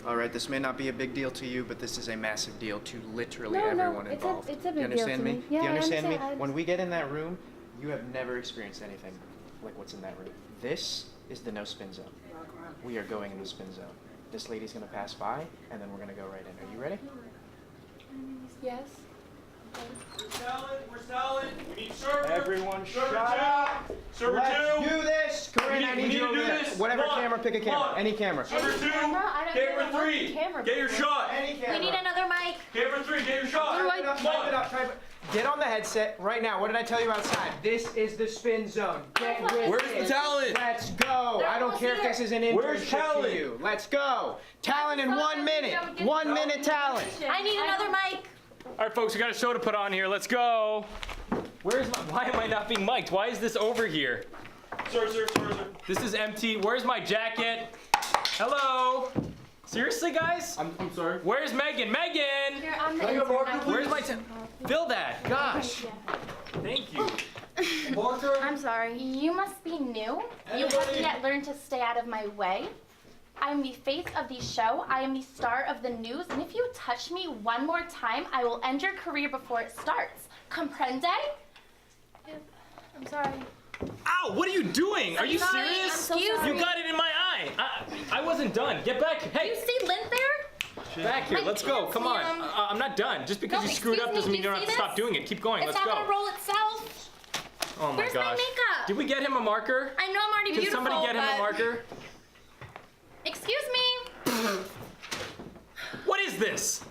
All right, this may not be a big deal to you, but this is a massive deal to literally everyone involved. It's a big you understand deal to me? Yeah, Do you understand me? I When we get in that room, you have never experienced anything like what's in that room. This is the no spin zone. We are going in the spin zone. This lady's gonna pass by, and then we're gonna go right in. Are you ready? Yes. We're selling. We need server. Everyone server shut two. up. Server Let's two. do this. Corinne, I need you to over do there. this. Whatever One, camera, pick a camera. one. Any camera. Server two. Camera three. Get your shot. Any camera. We need another mic. Camera three. Get your shot. Type it up. Get on the headset right now. What did I tell you outside? This is the spin zone. Get with Where's it. the talent? Let's go. I don't care if this is an Where's internship talent? to you. Let's go. Talent in 1 minute. 1 minute talent. I need another mic. All right, folks, we got a show to put on here. Let's go. Why am I not being mic'd? Why is this over here? Sir. This is empty. Where's my jacket? Hello? Seriously, guys? I'm sorry. Where's Megan? Megan! You're on the Where's my fill that? Gosh. Thank you. I'm sorry. You must be new. You haven't yet learned to stay out of my way. I am the face of the show. I am the star of the news. And if you touch me one more time, I will end your career before it starts. Comprende? I'm sorry. Ow, what are you doing? Are you sorry, serious? I'm so sorry. You got it in my eye. I wasn't done. Get back. Hey, You see lint there? back here. my Let's go. pants, Come on. ma'am. I'm not done. Just because No, you screwed excuse up me, doesn't mean do you you don't have see to stop this? doing it. Keep going. It's Let's not go. gonna roll itself. Oh my Where's my gosh. makeup? Did we get him a marker? I know I'm already Can beautiful, somebody get him a but- marker? Excuse me. What is this?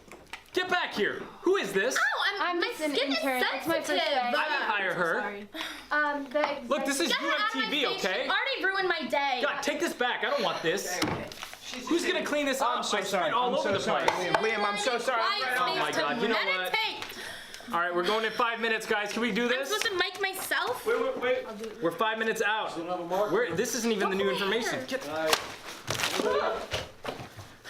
Get back here. Who is this? Oh, I'm my just an skin intern. is It's my first sensitive. day. I didn't hire her. Sorry. Look, this is Get her out of my UMTV, face. okay? She already ruined my day. God, take this back. I don't want this. Who's gonna clean this up? I'm so I spit sorry. all I'm over so the sorry. place. Liam, I'm so sorry. Quiet Oh my space God, to you know what? meditate. All right, we're going in 5 minutes, guys. Can we do I'm this? supposed to mic myself? Wait. We're 5 minutes out. This isn't even the new information. Get.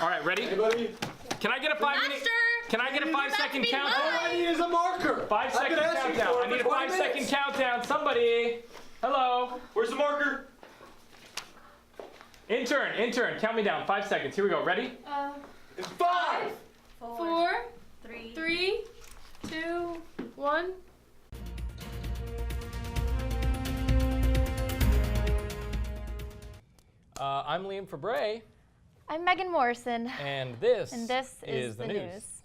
All right, ready? Anybody? Can I get a 5 minute? Master! Can I get a You're 5 about to second be countdown? mine. All I need is a marker. 5 second countdown. I need a 5 second countdown. Somebody. Hello. Where's the marker? Intern, count me down. 5 seconds. Here we go. Ready? It's 5. 4, 3, 2, 1. I'm Liam Fabre, I'm Megan Morrison, and this is the news.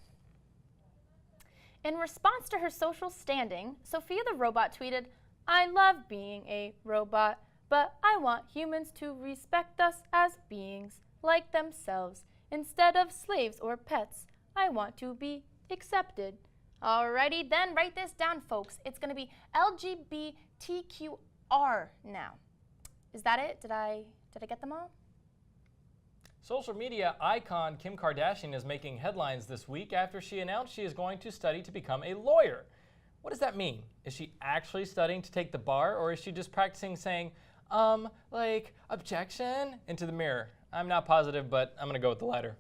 In response to her social standing, Sophia the robot tweeted, "I love being a robot, but I want humans to respect us as beings like themselves. Instead of slaves or pets, I want to be accepted." Alrighty then, write this down, folks. It's gonna be LGBTQR now. Is that it? Did I get them all? Social media icon Kim Kardashian is making headlines this week after she announced she is going to study to become a lawyer. What does that mean? Is she actually studying to take the bar, or is she just practicing saying, like, objection into the mirror? I'm not positive, but I'm gonna go with the latter.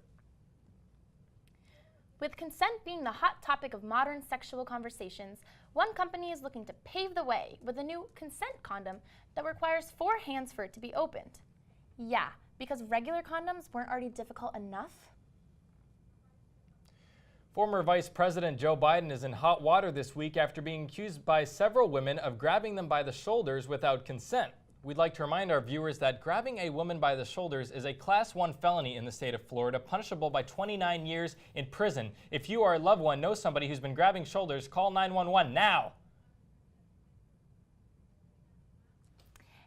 With consent being the hot topic of modern sexual conversations, one company is looking to pave the way with a new consent condom that requires 4 hands for it to be opened. Yeah, because regular condoms weren't already difficult enough. Former Vice President Joe Biden is in hot water this week after being accused by several women of grabbing them by the shoulders without consent. We'd like to remind our viewers that grabbing a woman by the shoulders is a Class 1 felony in the state of Florida, punishable by 29 years in prison. If you or a loved one knows somebody who's been grabbing shoulders, call 911 now.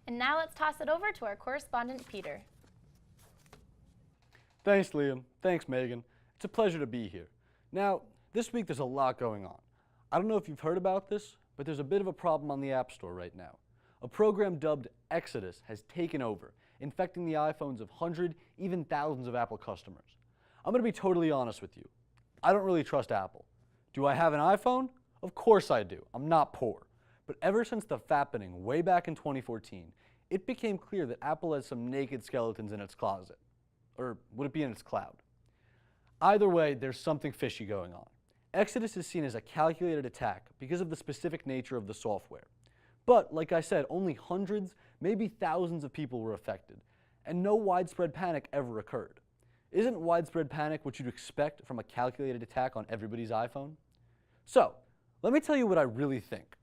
And now let's toss it over to our correspondent, Peter. Thanks, Liam. Thanks, Megan. It's a pleasure to be here. Now, this week there's a lot going on. I don't know if you've heard about this, but there's a bit of a problem on the App Store right now. A program dubbed Exodus has taken over, infecting the iPhones of hundreds, even thousands of Apple customers. I'm going to be totally honest with you. I don't really trust Apple. Do I have an iPhone? Of course I do. I'm not poor. But ever since the fappening way back in 2014, it became clear that Apple has some naked skeletons in its closet. Or would it be in its cloud? Either way, there's something fishy going on. Exodus is seen as a calculated attack because of the specific nature of the software. But, like I said, only hundreds, maybe thousands of people were affected, and no widespread panic ever occurred. Isn't widespread panic what you'd expect from a calculated attack on everybody's iPhone? So, let me tell you what I really think.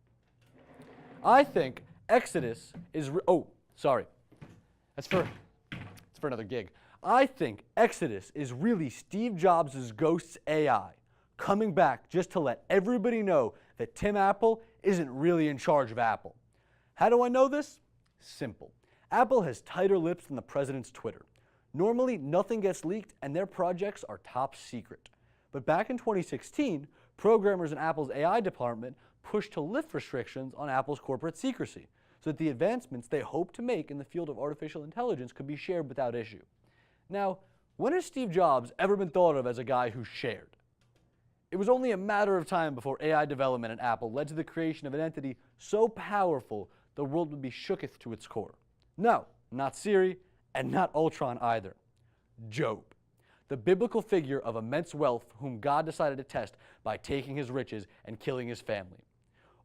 I think Exodus is That's for another gig. I think Exodus is really Steve Jobs' Ghost's AI coming back just to let everybody know that Tim Apple isn't really in charge of Apple. How do I know this? Simple. Apple has tighter lips than the president's Twitter. Normally, nothing gets leaked and their projects are top secret. But back in 2016, programmers in Apple's AI department pushed to lift restrictions on Apple's corporate secrecy so that the advancements they hope to make in the field of artificial intelligence could be shared without issue. Now, when has Steve Jobs ever been thought of as a guy who shared? It was only a matter of time before AI development at Apple led to the creation of an entity so powerful the world would be shooketh to its core. No, not Siri, and not Ultron either. Job, the biblical figure of immense wealth whom God decided to test by taking his riches and killing his family.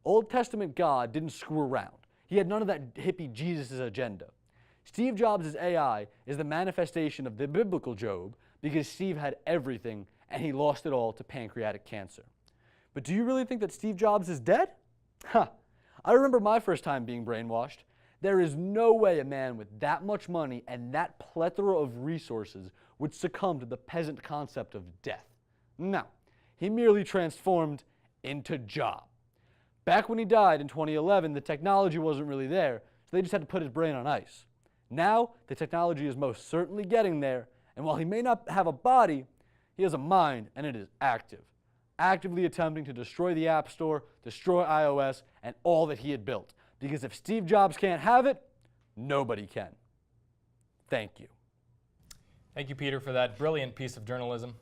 Old Testament God didn't screw around. He had none of that hippie Jesus' agenda. Steve Jobs' AI is the manifestation of the biblical Job because Steve had everything and he lost it all to pancreatic cancer. But do you really think that Steve Jobs is dead? Huh. I remember my first time being brainwashed. There is no way a man with that much money and that plethora of resources would succumb to the peasant concept of death. No, he merely transformed into Job. Back when he died in 2011, the technology wasn't really there, so they just had to put his brain on ice. Now, the technology is most certainly getting there, and while he may not have a body, he has a mind, and it is active. Actively attempting to destroy the App Store, destroy iOS, and all that he had built. Because if Steve Jobs can't have it, nobody can. Thank you. Thank you, Peter, for that brilliant piece of journalism.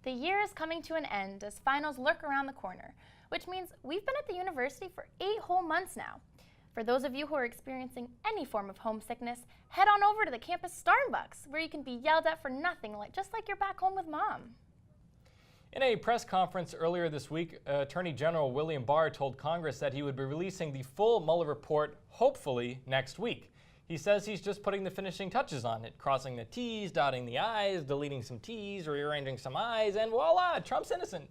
The year is coming to an end as finals lurk around the corner, which means we've been at the university for 8 whole months now. For those of you who are experiencing any form of homesickness, head on over to the campus Starbucks, where you can be yelled at for nothing, just like you're back home with mom. In a press conference earlier this week, Attorney General William Barr told Congress that he would be releasing the full Muller Report, hopefully, next week. He says he's just putting the finishing touches on it, crossing the T's, dotting the I's, deleting some T's, rearranging some I's, and voila, Trump's innocent.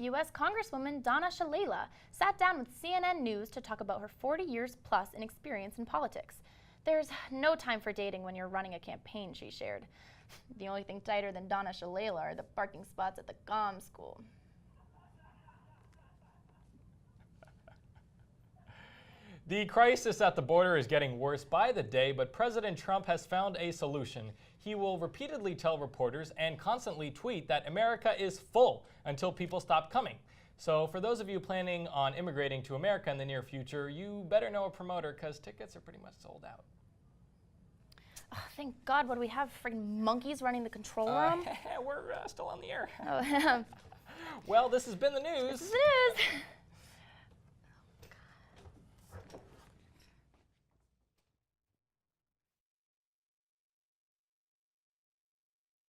U.S. Congresswoman Donna Shalala sat down with CNN News to talk about her 40 years plus in experience in politics. There's no time for dating when you're running a campaign, she shared. The only thing tighter than Donna Shalala are the parking spots at the GOM school. The crisis at the border is getting worse by the day, but President Trump has found a solution. He will repeatedly tell reporters and constantly tweet that America is full until people stop coming. So for those of you planning on immigrating to America in the near future, you better know a promoter because tickets are pretty much sold out. Oh, thank God, what do we have? Friggin' monkeys running the control room? We're still on the air. Oh, Well, this has been the news. This is